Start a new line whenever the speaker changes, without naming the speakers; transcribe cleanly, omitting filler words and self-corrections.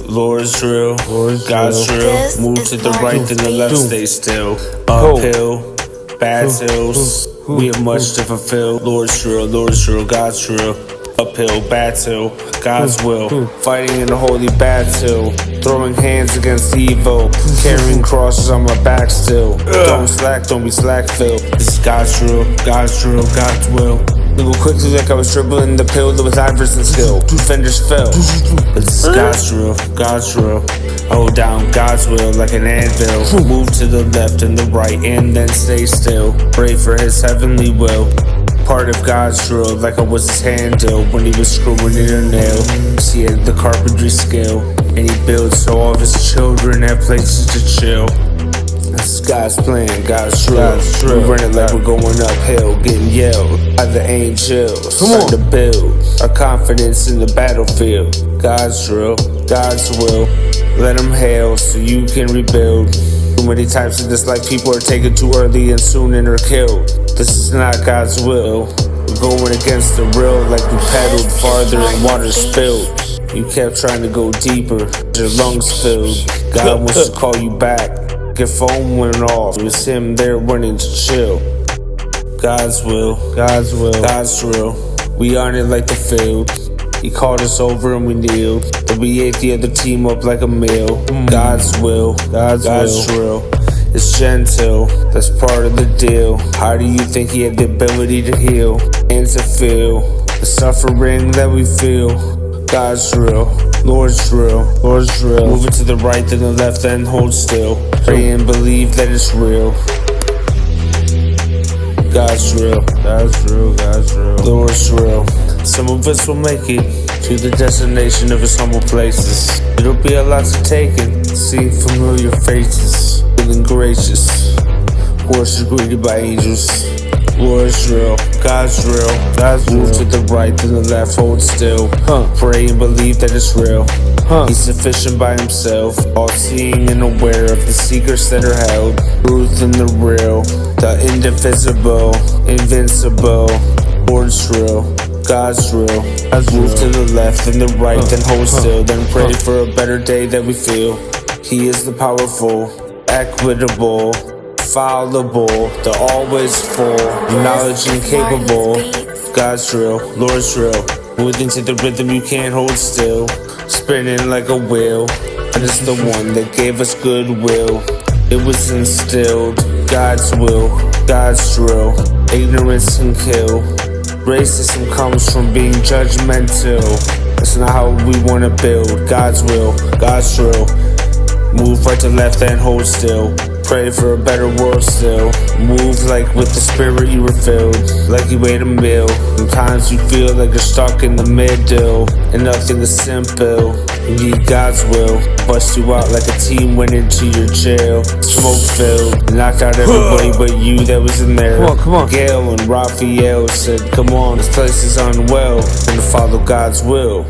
Lord's real, God's real. Move to the right, then the left, stay still. Uphill, bad hills, we have much to fulfill. Lord's real, God's real. Uphill, battle, God's will. Fighting in a holy battle, throwing hands against evil, carrying crosses on my back still. Don't slack, don't be slack-filled. This is God's real, God's will. Go quickly like I was dribbling the pill that was Iverson skill. Defenders fell, but this is God's real. Hold down God's will like an anvil. Move to the left and the right and then stay still. Pray for his heavenly will. Part of God's drill, like I was his handle when he was screwing in a nail. He had the carpentry skill, and he built so all of his children have places to chill. That's God's plan, God's drill. We run it like we're going uphill, getting yelled by the angels. Trying to build our confidence in the battlefield. God's drill, God's will. Let them hail so you can rebuild. Too many times in this life, people are taken too early and soon and are killed. This is not God's will. We're going against the real like we paddled farther and water spilled. You kept trying to go deeper, your lungs filled. God wants to call you back. Your phone went off. It was him there wanting to chill. God's will, God's real. We on it like the field. He called us over and we kneeled. Then we ate the other team up like a meal. God's will, God's real. It's gentle, that's part of the deal. How do you think he had the ability to heal and to feel the suffering that we feel? God's real, Lord's real. Moving to the right, then the left, then hold still. Pray and believe that it's real. God's real, Lord's real. Some of us will make it to the destination of his humble places. It'll be a lot to take in, seeing familiar faces, feeling gracious. Horses greeted by angels. Lord's real, God's real. Move to the right, then the left, hold still. Pray and believe that it's real. He's sufficient by himself, all-seeing and aware of the secrets that are held. Truth and the real, the indivisible, invincible. Lord's real, God's real. Move to the left and the right, then hold still. Then pray for a better day that we feel. He is the powerful, equitable, fallible, the always full, knowledge and capable. God's real, Lord's real. Moving to the rhythm you can't hold still, spinning like a wheel. And it's the one that gave us goodwill. It was instilled, God's will, God's drill. Ignorance can kill. Racism comes from being judgmental. That's not how we wanna build. God's will, God's drill. Move right to left and hold still. Pray for a better world still. Move like with the spirit you were filled, like you ate a meal. Sometimes you feel like you're stuck in the middle, and nothing is simple. You need God's will. Bust you out like a team went into your jail. Smoke filled, knocked out everybody but you that was in there. Come on. Gail and Raphael said, come on, this place is unwell, and to follow God's will.